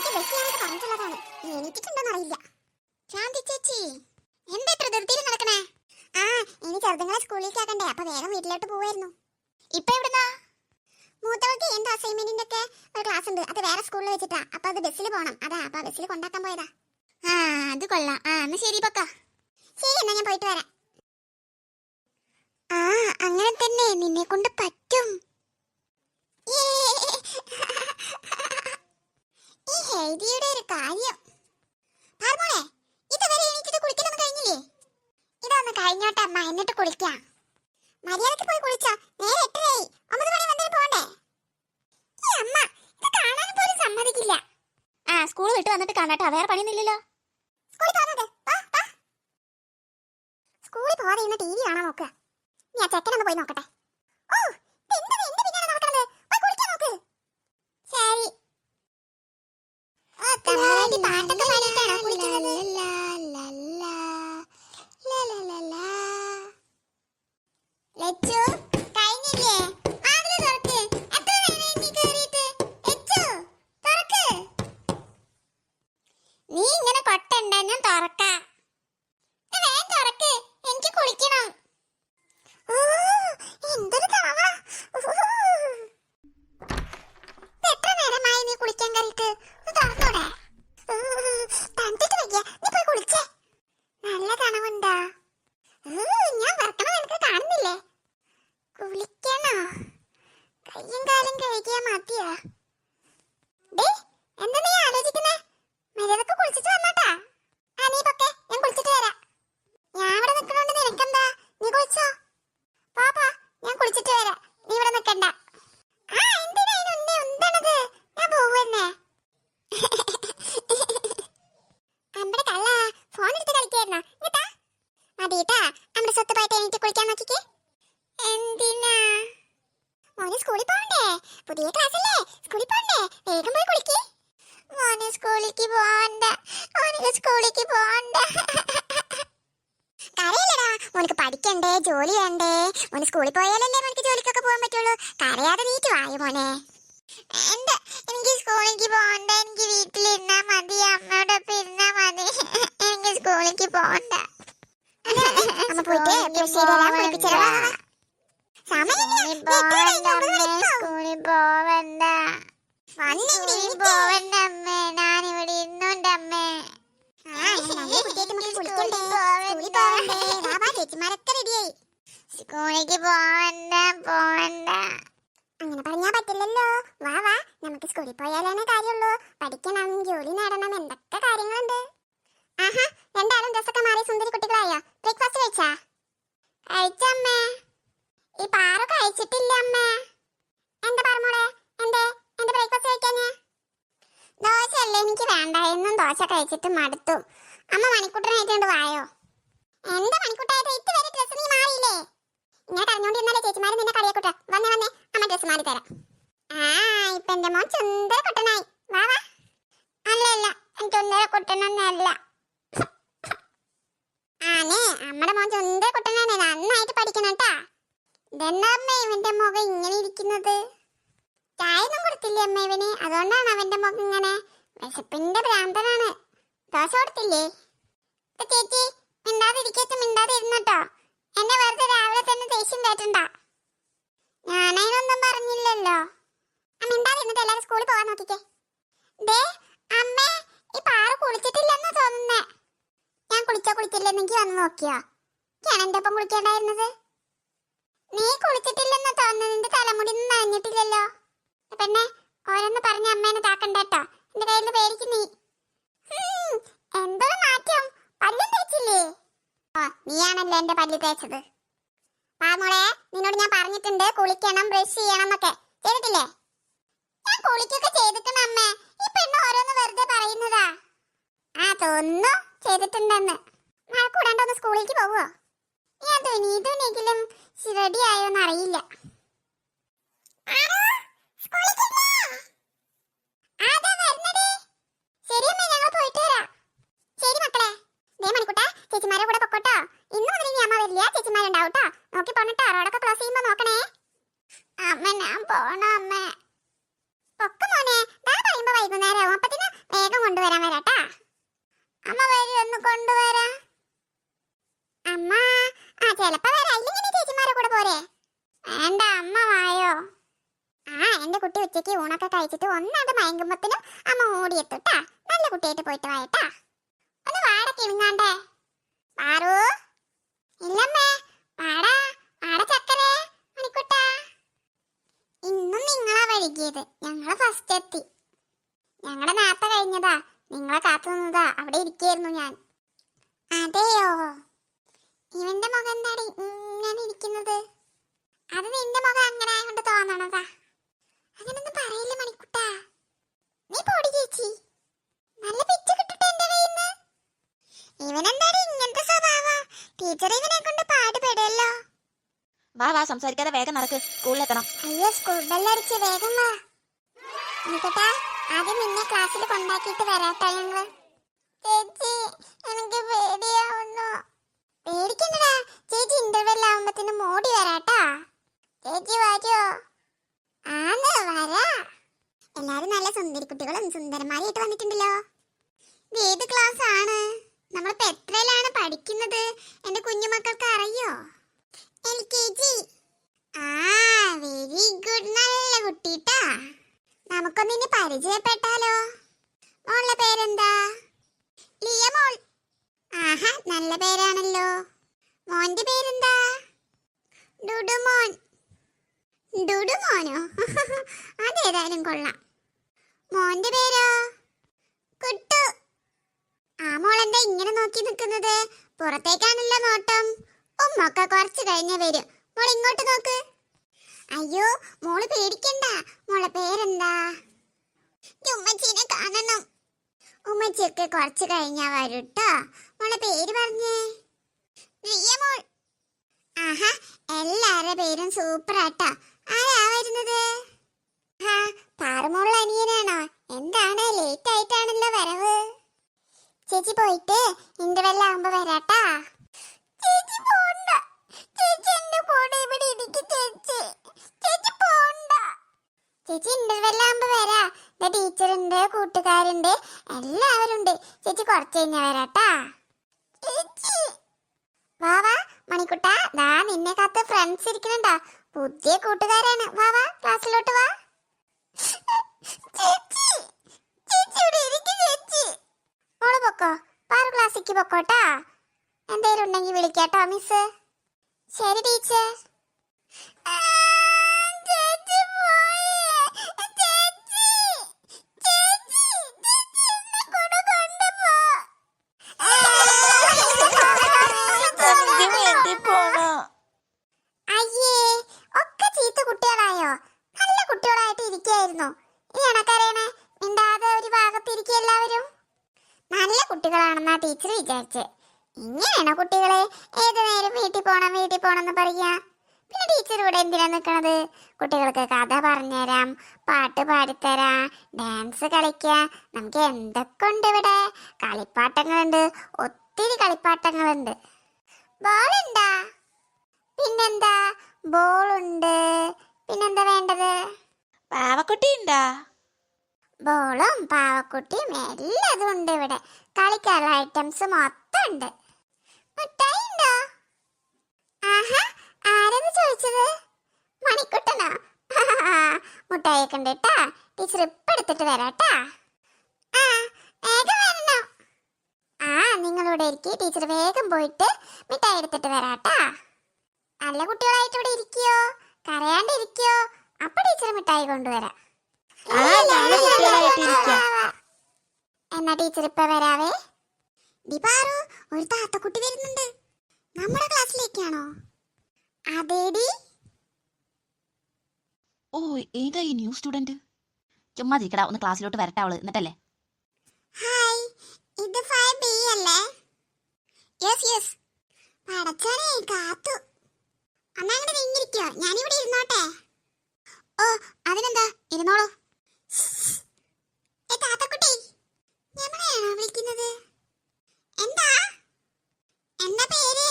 എനിക്ക് ബസ്സിലായിട്ട് പറഞ്ഞിട്ടുള്ളതാണ്. എണീറ്റിട്ടുണ്ടോന്ന് അറിയില്ല. ശാന്തി ചേച്ചി എന്താ ഇത്ര ധൃതിയിൽ നടക്കണേ? ആ ഇനി ചെറുതുങ്ങളെ സ്കൂളിലേക്ക് ആക്കണ്ടേ, അപ്പൊ വേഗം വീട്ടിലോട്ട് പോവായിരുന്നു. ഇപ്പൊ എവിടുന്നാ? മൂത്തവൾക്ക് എന്തോ അസൈൻമെന്റിന്റെ ഒക്കെ ഒരു ക്ലാസ് ഉണ്ട്, അത് വേറെ സ്കൂളിൽ വെച്ചിട്ടാ. അപ്പൊ അത് ബസ്സിൽ പോകണം, അതാ അപ്പൊ ബസ്സിൽ കൊണ്ടാക്കാൻ പോയതാ. ആ അത് കൊള്ളാം. ആ എന്നാ ശരി പക്ക. ശരി എന്നാ ഞാൻ പോയിട്ട് വരാം. ആ അങ്ങനെ തന്നെ, നിന്നെ കൊണ്ട് പറ്റും. ഈ ഹെൽദിയുടെ ഒരു കാര്യം. പാർമോളെ ഇതുവരെ എനിക്കിത് കുളിക്കലൊന്നും കഴിഞ്ഞില്ലേ? ഇതൊന്ന് കഴിഞ്ഞോട്ടെ അമ്മ, എന്നിട്ട് കുളിക്കാം. മര്യാദക്ക് പോയി കുളിച്ചോ, നേരെ 8:30 9 മണി വന്നിട്ട് പോണ്ടേ? ഈ അമ്മ ഇത് കാണാൻ പോലും സമ്മതിക്കില്ല. ആ സ്കൂൾ വിട്ട് വന്നിട്ട് കാണാട്ടോ, വേറെ പണിയൊന്നുമില്ലല്ലോ. സ്കൂളിൽ പോവാതെ ഇന്ന് ടി വി കാണാൻ നോക്കുക. നീ ആ ചെക്കനൊന്ന് പോയി നോക്കട്ടെ. ഓ എന്റെ പിന്നാലെ നടക്കണത്, പോയി കുളിക്കാൻ നോക്ക്. ശരി. പാട്ടൊക്കെ പാടിയിട്ടാണോ കുളിക്കുന്നത്? ലച്ചു കഴിഞ്ഞില്ലേ? വാതില് തുറക്ക്. എത്ര നേരം നീ കേറിയിട്ട്? ലച്ചു തുറക്ക്. നീ ഇങ്ങനെ കൊട്ടണ്ട, ഞാൻ തുറക്കാം. വേഗം തുറക്ക്, എനിക്ക് കുളിക്കണം. എന്തൊരു തണവ. എത്ര നേരമായി നീ കുളിക്കാൻ കയറിയിട്ട്? തുറന്നൂടെ? തണുത്തിട്ട് വയ്യ, നീ പോയി കുളിച്ചേ. നല്ല തണവുണ്ടാ? ഞാൻ വറക്കണം, എനിക്ക് കാണുന്നില്ലേ? കുളിക്കണോ? കയ്യും കാലും കഴുകിയാ മതിയാ? എന്താ നീ ആലോചിക്കുന്നേ? മര്യാദക്ക് കുളിച്ചിട്ട് വന്നോട്ടാ. ആ നീ പൊക്കെ, ഞാൻ കുളിച്ചിട്ട് വരാം. ഞാൻ ഇവിടെ നിൽക്കണോണ്ട് നിനക്കെന്താ? നീ കുളിച്ചോ? പാപ്പാ ഞാൻ കുളിച്ചിട്ട് വരാം, നീ ഇവിടെ നിൽക്കണ്ട. ആ എന്തിനാ എന്താണത്? ഞാൻ പോവുന്നേ. നമ്മുടെ കള്ള ഫോൺ എടുത്ത് കളിക്കായിരുന്നോ? ഇങ്ങട്ടാ മതിട്ടാ, നമ്മുടെ സ്വത്ത് പോയിട്ട് എനിക്ക് കുളിക്കാൻ നോക്കിക്കേ. എന്തിനാ മോനെ? സ്കൂളിൽ പോകണ്ടേ? പുതിയ ക്ലാസ് അല്ലേ, സ്കൂളിൽ പോകണ്ടേ? വേഗം പോയി കുളിക്കേ. മോനെ സ്കൂളിലേക്ക് പോകണ്ട, മോനെ സ്കൂളിലേക്ക് പോകണ്ട. കരയില്ലടാ, മോനക്ക് പഠിക്കണ്ടേ, ജോലി വേണ്ടേ? മോന് സ്കൂളിൽ പോയാലല്ലേ മോനക്ക് ജോലിക്കൊക്കെ പോകാൻ പറ്റുള്ളൂ. കരയാതെ നീറ്റ് വായോ മോനെ. എന്താ എനിക്ക് സ്കൂളിലേക്ക് പോകണ്ട, എനിക്ക് വീട്ടിലിരുന്നാ മതി, അമ്മയോടൊപ്പം ഇരുന്നാ മതി, എനിക്ക് സ്കൂളിലേക്ക് പോകണ്ട. അമ്മ പോയിട്ട് ഞാനിവിടെ ഇരുന്നുണ്ട് അമ്മേ. ചേച്ചിമാരൊക്കെ റെഡിയായി. സ്കൂളിലേക്ക് പോവണ്ട പോവണ്ട അങ്ങനെ പറഞ്ഞാ പറ്റില്ലല്ലോ. വാ വാ, നമുക്ക് സ്കൂളിൽ പോയാലേ കാര്യമുള്ളൂ. പഠിക്കണം, ജോലി നേടണം, എന്തൊക്കെ കാര്യങ്ങളുണ്ട്. ആഹാ, രണ്ടാളും ഡ്രസ്സൊക്കെ മാറി സുന്ദരി കുട്ടികളായോ? ബ്രേക്ക്ഫാസ്റ്റ് കഴിച്ചാ? കഴിച്ചമ്മേ. ഈ പാറു കഴിച്ചിട്ടില്ല അമ്മേ. എന്താ പറമോളെ, എന്റെ ബ്രേക്ക്ഫാസ്റ്റ് കഴിക്കാഞ്ഞേ? ദോശ അല്ലേ എനിക്ക് വേണ്ട, എന്നും ദോശ കഴിച്ചിട്ട് മടുത്തു. അമ്മ മണിക്കൂട്ടനായിട്ടുണ്ട് വായോ. എന്താ മണിക്കൂട്ടായത്? ഇതുവരെ ഡ്രസ്സ് നീ മാറിയില്ലേ? ഇങ്ങനെ കരഞ്ഞോണ്ടിരുന്നാലേ ചേച്ചിമാര് നിന്നെ കളിയാക്കൂട്ടെ. വന്നേ അമ്മ ഡ്രസ്സ് മാറി തരാം. ആ ഇപ്പൊ എന്റെ മോൻ ചുന്ദര കുട്ടനായി. വാ വാ. അല്ല ചുന്ദര കുട്ടനൊന്നല്ല. ആനേ അമ്മയുടെ മോൻ ചുന്ദര കുട്ടനാണ്, നന്നായിട്ട് പഠിക്കണം കേട്ടാ. ഇതെന്താ അമ്മ ഇവന്റെ മുഖം ഇങ്ങനെ ഇരിക്കുന്നത്? ചായ ഒന്നും കൊടുത്തില്ലേ അമ്മ ഇവന്? അതുകൊണ്ടാണ് അവന്റെ മുഖം ഇങ്ങനെ. വിശപ്പിന്റെ ഭ്രാന്തനാണ്. ദോശ കൊടുത്തില്ലേ? ചേച്ചി മിണ്ടാതെ ഇരുന്നട്ടോ. എന്നെ വെറുതെ രാവിലെ തന്നെ ദേഷ്യം കേട്ടണ്ട. ഞാനതിനൊന്നും പറഞ്ഞില്ലല്ലോ. മിണ്ടാതെ ഇരുന്നിട്ട് എല്ലാരും സ്കൂളിൽ പോകാൻ നോക്കിക്കേ. ദേ അമ്മേ, ഈ പാറു കുളിച്ചിട്ടില്ലെന്നാ തോന്നുന്നേ. ഞാൻ കുളിച്ചില്ലെന്ന് എനിക്ക് വന്ന് നോക്കിയോ? ഞാൻ എന്റെ ഒപ്പം കുളിക്കേണ്ടായിരുന്നത്. നീ കുളിച്ചിട്ടില്ലെന്നാ തോന്നുന്നത്, നിന്റെ തലമുടി ഒന്നും നനഞ്ഞിട്ടില്ലല്ലോ. പെണ്ണെ ഓരോന്ന് പറഞ്ഞ അമ്മേനെ താക്കണ്ടേട്ടോ, എന്റെ കയ്യിൽ പേടിക്ക് നീ. എന്തോ മാറ്റം, പല്ലും തേച്ചില്ലേ? ഓ നീയാണല്ലോ എന്റെ പല്ല് തേച്ചത്. പാമോളെ നിന്നോട് ഞാൻ പറഞ്ഞിട്ടുണ്ട് കുളിക്കണം, ബ്രഷ് ചെയ്യണം എന്നൊക്കെ. ചെയ്തിട്ടില്ലേ? ഞാൻ കുളിക്കൊക്കെ ചെയ്തിട്ടുണ്ട് അമ്മേ. ഈ പെണ്ണ് ഓരോന്ന് വെറുതെ പറയുന്നതാ. ആ തോന്നുന്നു ചെയ്തിട്ടുണ്ടെന്ന്. മഴ കൂടാണ്ടൊന്ന് സ്കൂളിലേക്ക് പോവോ? ഞാൻ തുനിയെങ്കിലും റെഡി ആയോന്ന് അറിയില്ല. ചേച്ചിമാരെ കൂടെ പൊക്കോട്ടോ. ഇന്ന് മുതൽ ഇനി അമ്മ വരില്ല, ചേച്ചിമാരുണ്ടാവൂട്ടോ. നോക്കി പോണട്ടോ, റോഡൊക്കെ ക്ലോസ് ചെയ്യുമ്പോ നോക്കണേ. അമ്മ ഞാൻ പോണ അമ്മ. പൊക്ക മോനെ, ദാ പറയുമ്പോ വൈകുന്നേരം ആവും. അപ്പത്തിന് ഊണൊക്കെ കഴിച്ചിട്ട് ഒന്നാണ്ട് മയങ്ങുമ്പത്തിനും അമ്മ ഓടിയെത്തുട്ടാ. നല്ല കുട്ടിയായിട്ട് പോയിട്ട് വായട്ടാ. ഒന്ന് വാട കിണുങ്ങാണ്ടേ. പാറു ഇല്ലമ്മേ. വാടാ വാട ചക്കരേ മണിക്കുട്ടാ. ഇന്നും നിങ്ങളാ വൈകിയത്. ഞങ്ങള് ഫസ്റ്റ് എത്തി. ഞങ്ങളുടെ നേരത്തെ കഴിഞ്ഞതാ. നിങ്ങളെ കാത്തു നിന്നതാ. അവിടെ ഇരിക്കായിരുന്നു ഞാൻ. അതെയോ? ഇവന്റെ മുഖം എന്താടി ഇങ്ങനെ ഇരിക്കുന്നത്? അത് നിന്റെ മുഖം അങ്ങനെ ആയതുകൊണ്ട് തോന്നണതാ. അങ്ങനൊന്നും പറയില്ല മണിക്കുട്ടാ. നീ പോടി ചേച്ചി. നല്ല പിച്ച് കിട്ടട്ടെ എന്റെ കയ്യിന്ന്. ഇവനെന്താടി ഇങ്ങനത്തെ സ്വഭാവം? ടീച്ചർ ഇവനെ കൊണ്ട് പാടുപെടല്ലോ. വാ വാ, സംസാരിക്കാതെ വേഗം നടക്ക്, സ്കൂളിലെത്തണം. അയ്യോ, സ്കൂൾ ബെല്ലടിച്ച് വേഗം വാ. മണിക്കുട്ടാ, ആദ്യം നിന്നെ ക്ലാസ്സിൽ കൊണ്ടാക്കിയിട്ട് വരാട്ടോ ഞങ്ങള്. ചേച്ചി എനിക്ക് പേടിയാവുന്നു. പേടിക്കണ്ടടാ, ചേച്ചി ഇന്റർവെൽ ആവുമ്പത്തിന് മോടി വരാട്ടാ. ചേച്ചി വരുമോ? ആന്ന് വരാ. എല്ലാരും നല്ല സുന്ദരി കുട്ടികളും സുന്ദരന്മാരായിട്ട് വന്നിട്ടുണ്ടല്ലോ. ഇത് ഏത് ക്ലാസ് ആണ്? നമ്മളിപ്പോ എത്രയിലാണ് പഠിക്കുന്നത്? എന്റെ കുഞ്ഞുമക്കൾക്ക് അറിയോ? LKG. ആ, വെരി ഗുഡ്. നല്ല കുട്ടിട്ടാ. നമുക്കൊന്നിനി പരിചയപ്പെട്ടാലോ? മോളുടെ പേരെന്താ? ലിയ മോൾ. ആഹാ, നല്ല പേരാണല്ലോ. മോന്റെ പേരെന്താ? ഡുഡുമോൻ. ഡുഡുമോനോ? അതേതായാലും കൊള്ളാം. മോന്റെ പേരോ? കുട്ടു. ആ, മോളെന്താ ഇങ്ങനെ നോക്കി നിൽക്കുന്നത്? പുറത്തേക്കാണല്ലോ നോട്ടം. ഉമ്മൊക്കെ കുറച്ച് കഴിഞ്ഞേ വരും. മോൾ ഇങ്ങോട്ട് നോക്ക്. അയ്യോ, മോള് പേടിക്കണ്ട. മോളെ പേരെന്താ? ഉമ്മച്ചീനെ കാണണം. ഉമ്മച്ചിയൊക്കെ കുറച്ച് കഴിഞ്ഞാ വരൂട്ടോ. മോളെ പേര് പറഞ്ഞേ. റിയ മോൾ. ആഹാ, എല്ലാവരുടെ പേരും സൂപ്പർ ആട്ടാ. ആരാ വരുന്നത്? പാറുമോളുടെ അനിയനാണോ? എന്താണ് ലേറ്റ് ആയിട്ടാണല്ലോ വരവ്? ചേച്ചി പോയിട്ട് ഇന്റർവെൽ ആകുമ്പോ വരാട്ടാ. ചേച്ചി പോണ്ട. ചേച്ചി എന്റെ കൂടെ ഇവിടെ ഇരിക്കും. ചേച്ചി ചേച്ചി പോണ്ട. ചേച്ചി ഇന്റർവെൽ ആകുമ്പോ വരാ. ടീച്ചറുണ്ട്, കൂട്ടുകാരുണ്ട്, എല്ലാവരും ഉണ്ട്. ചേച്ചി കുറച്ച് കഴിഞ്ഞാ വരാട്ടാ. ചേച്ചി വാ വാ മണിക്കുട്ടാ. ദാ നിന്നെ കാത്ത് ഫ്രണ്ട്സ് ഇരിക്കണുണ്ടോ? പുതിയ കൂട്ടുകാരാണ്. വാ വാ, ക്ലാസ്സിലോട്ട് വാ. ചേച്ചി ചേച്ചി ഇവിടെ ഇരിക്കും. ചേച്ചി മോള് പൊക്കോ. പാറു ക്ലാസ്സിക്ക് പൊക്കോട്ടാ. എന്തേലും ഉണ്ടെങ്കിൽ വിളിക്കാട്ടോ മിസ്. ശരി ടീച്ചർ. ചേച്ചി പോയി. ചേച്ചി ചേച്ചി ചേച്ചി എന്നെ കൂടെ കൊണ്ടുപോ. അയ്യേ, ഒക്കെ ചീത്ത കുട്ടികളായോ? നല്ല കുട്ടികളായിട്ട് ഇരിക്കായിരുന്നു. ഈ എണക്കറിയണേ മിണ്ടാതെ ഒരു ഭാഗത്ത് ഇരിക്കുക. എല്ലാവരും നല്ല കുട്ടികളാണെന്നാ ടീച്ചർ വിചാരിച്ചേ. ഇങ്ങനെയാണോ കുട്ടികളെ ഏത് നേരം വീട്ടിൽ പോണം എന്ന് പറയാ? പിന്നെ ടീച്ചർ ഇവിടെ എന്തിനാ നിൽക്കണത്? കുട്ടികൾക്ക് കഥ പറഞ്ഞുതരാം, പാട്ട് പാടിത്തരാം, ഡാൻസ് കളിക്കാം. നമുക്ക് എന്തൊക്കെ ഉണ്ട് ഇവിടെ. കളിപ്പാട്ടങ്ങളുണ്ട്, ഒത്തിരി കളിപ്പാട്ടങ്ങളുണ്ട്. ബോളുണ്ടാ? പിന്നെന്താ, ബോളുണ്ട്. പിന്നെന്താ വേണ്ടത്? പാവക്കുട്ടി ഉണ്ടാ? ബോളും പാവക്കുട്ടിയും എല്ലാതും ഉണ്ട് ഇവിടെ. കളിക്കാനുള്ള ഐറ്റംസ് മൊത്തം ഉണ്ട്. മിഠായി ഉണ്ടോ? ആഹാ, ആരെന്ന് ചോദിച്ചത്? മണിക്കുട്ടനോ? മുട്ടായിയൊക്കെ ഉണ്ട് കേട്ടാ. ടീച്ചർ ഇപ്പൊ എടുത്തിട്ട് വരാട്ടാ. ആ, വേഗം വരണോ? ആ, നിങ്ങളിവിടെ ഇരിക്കും. ടീച്ചർ വേഗം പോയിട്ട് മിഠായി എടുത്തിട്ട് വരാട്ടാ. നല്ല കുട്ടികളായിട്ട് ഇവിടെ ഇരിക്കോ? കരയാണ്ടിരിക്കോ? അപ്പൊ ടീച്ചർ മിഠായി കൊണ്ടുവരാം. എന്നാ ടീച്ചർ ഇപ്പൊ വരാവേ. ഡിപാറു, ഒരു താത്തക്കുട്ടി വരുന്നുണ്ട്. നമ്മുടെ ക്ലാസ്സിലേക്കാണോ? അതേടി. ഓ, ഏതാ ഈ ന്യൂ സ്റ്റുഡന്റ്? ചുമ്മാ ഇരിക്കടാ, ഒന്ന് ക്ലാസ്സിലോട്ട് വരട്ടെ അവള്, എന്നിട്ടല്ലേ. ഹായ്, ഇത് 5B അല്ലേ? Yes yes. പടച്ചോനെ, കാത്തു. അമ്മ അങ്ങോട്ട് നീങ്ങിരിക്കോ? ഞാനിവിടെ ഇരുന്നോട്ടെ? ഓ, അതിനെന്താ, ഇരുന്നോളൂ. താത്തക്കുട്ടി, ഞമ്മളെയാണോ വിളിക്കുന്നത്? എന്താ എന്താ പേര്?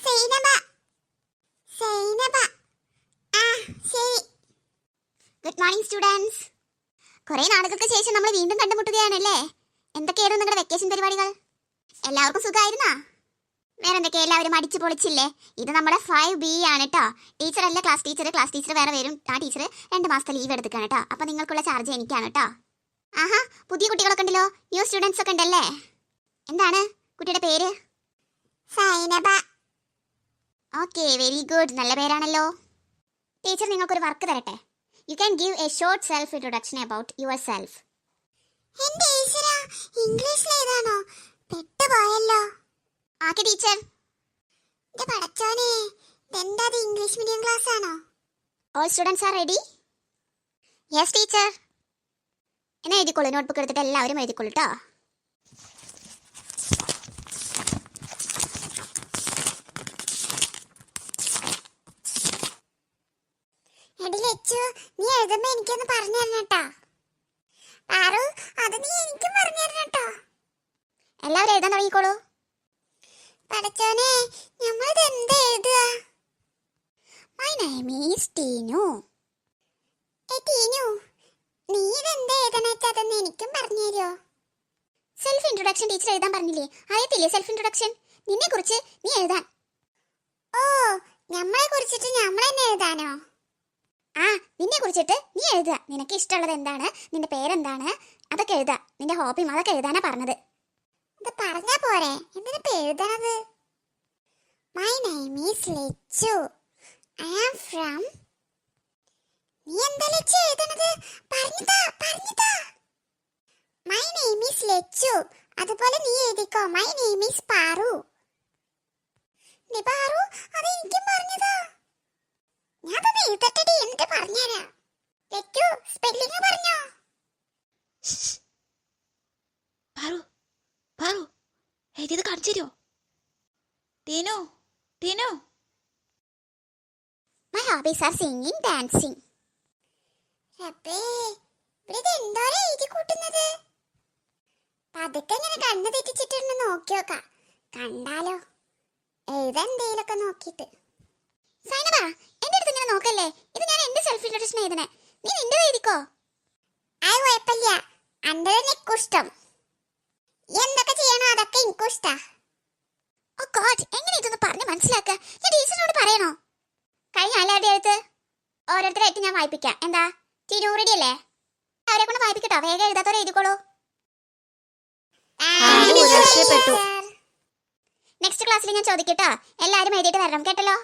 സൈനബ. സൈനബ. ആ, ശരി. Good morning students. കുറെ നാളുകൾക്ക് ശേഷം നമ്മൾ വീണ്ടും കണ്ടുമുട്ടുകയാണല്ലേ. എന്തൊക്കെയായിരുന്നു നിങ്ങളുടെ വെക്കേഷൻ പരിപാടികൾ? എല്ലാവർക്കും സുഖമായിരുന്നാ? വേറെ എന്തൊക്കെയാ എല്ലാവരും അടിച്ചു പൊളിച്ചില്ലേ? ഇത് നമ്മുടെ 5B ആണ് കേട്ടോ. ടീച്ചർ അല്ല ക്ലാസ് ടീച്ചർ വേറെ വരും. ആ ടീച്ചർ 2 മാസത്തെ ലീവ് എടുക്കുകയാണ് കേട്ടോ. അപ്പൊ നിങ്ങൾക്കുള്ള ചാർജ് എനിക്കാണ് കേട്ടോ. ആഹാ, പുതിയ കുട്ടികളൊക്കെ ഉണ്ടല്ലോ, ന്യൂ സ്റ്റുഡൻസ് ഒക്കെ ഉണ്ടല്ലേ. എന്താണ് കുട്ടിയുടെ പേര്? സൈനബ. ഓക്കെ, വെരി ഗുഡ്, നല്ല പേരാണല്ലോ. ടീച്ചർ നിങ്ങൾക്കൊരു വർക്ക് തരട്ടെ. You can give A short self introduction about your self. എന്റെ ഈശ്വരാ, ഇംഗ്ലീഷിലേതാണോ? പെട്ടുപോയല്ലോ. ആക്കെ ടീച്ചർ. എന്റെ പടച്ചോനെ, ഇതെന്താ ഇംഗ്ലീഷ് മീഡിയം ക്ലാസ് ആണോ? All students are ready? Yes teacher. എന്നാ എഴുതിക്കോളൂ, നോട്ട്ബുക്ക് എടുത്തിട്ട് എല്ലാവരും എഴുതിക്കോളൂ കേട്ടോ. എടി ലച്ചു, നീ എഴുതുമ്പോ എനിക്കൊന്ന് പറഞ്ഞു തരണം കേട്ടോ. ആറു, അത് നീ എനിക്കും പറഞ്ഞു തരണം കേട്ടോ. എല്ലാവരും എഴുതാൻ തുടങ്ങിക്കോളൂ. പടച്ചോനെ, നമ്മളിത് എന്താ എഴുതുക? My name is Tinu. Tinu, നീ ഇതെന്താ എഴുതണെച്ചാ അതൊന്ന് എനിക്കും പറഞ്ഞു തരുമോ? സെൽഫ് ഇൻട്രൊഡക്ഷൻ ടീച്ചർ എഴുതാൻ പറഞ്ഞില്ലേ? അറിയത്തില്ലേ സെൽഫ് ഇൻട്രൊഡക്ഷൻ? നിന്നെ കുറിച്ച് നീ എഴുതാൻ. ഓ, നമ്മളെ കുറിച്ചിട്ട് നമ്മൾ തന്നെ എഴുതാനോ? ആ, നിന്നെ കുറിച്ചിട്ട് നീ എഴുതുക. നിനക്ക് ഇഷ്ടമുള്ളത് എന്താണ്, നിന്റെ പേരെന്താണ്, അതൊക്കെ എഴുതുക. നിന്റെ ഹോബിയും അതൊക്കെ എഴുതാനാ പറഞ്ഞത്. ഇത് പറഞ്ഞാ പോരെ, എന്തിനാ എഴുതണത്? My name is Lachu. I am from. നീ എന്താ ലച്ചു എഴുതണത്? പറഞ്ഞിതാ. My name is Lachu. അതുപോലെ നീ എഴുതിക്കോ. My name is Paru. നീ പാറു, അത് എനിക്കും പറഞ്ഞതാ. ഞാൻ തന്നെ എഴുതട്ടെടി, എന്നിട്ട് പറഞ്ഞുതരാം. ലച്ചു, സ്പെല്ലിംഗ് പറഞ്ഞോ? പാറു എഴുതിയത് കാണിച്ചു തരുമോ? Tinu. My hobbies are singing, dancing. റബ്ബേ, ഇവിടെ എന്തോരാ എഴുതി കൂട്ടുന്നത്? പതുക്കെ ഇങ്ങനെ കണ്ണു തെറ്റിച്ചിട്ടൊന്ന് നോക്കി നോക്കാം, കണ്ടാലോ എഴുതെന്തേലൊക്കെ നോക്കിട്ട്. സൈനബ, എന്റെ അടുത്ത് ഇങ്ങനെ നോക്കല്ലേ, ഇത് ഞാൻ എന്റെ സെൽഫ് ഇൻട്രൊഡക്ഷൻ എഴുതണേ. നീ നിന്റെ എഴുതിക്കോ. ആ, കുഴപ്പമില്ല, അന്റെ എനിക്കിഷ്ടം. എന്തൊക്കെ ചെയ്യണോ അതൊക്കെ എനിക്കിഷ്ടാ. ഓ ഗോഡ്, എങ്ങനെ ഇതൊന്ന് പറഞ്ഞ് മനസ്സിലാക്കുക? ഞാൻ ടീച്ചറിനോട് പറയണോ? കഴിഞ്ഞ എല്ലാവരുടെ അടുത്ത് ഓരോരുത്തരായിട്ട് ഞാൻ വായിപ്പിക്കാം. എന്താ ടീനു, റെഡി അല്ലേ? അവരെ കൊണ്ട് വായിപ്പിക്കട്ടോ. വേഗം എഴുതാത്തവരെ എഴുതിക്കോളൂ. നെക്സ്റ്റ് ക്ലാസ്സിൽ ഞാൻ ചോദിക്കട്ടോ, എല്ലാവരും എഴുതിയിട്ട് വരണം കേട്ടല്ലോ.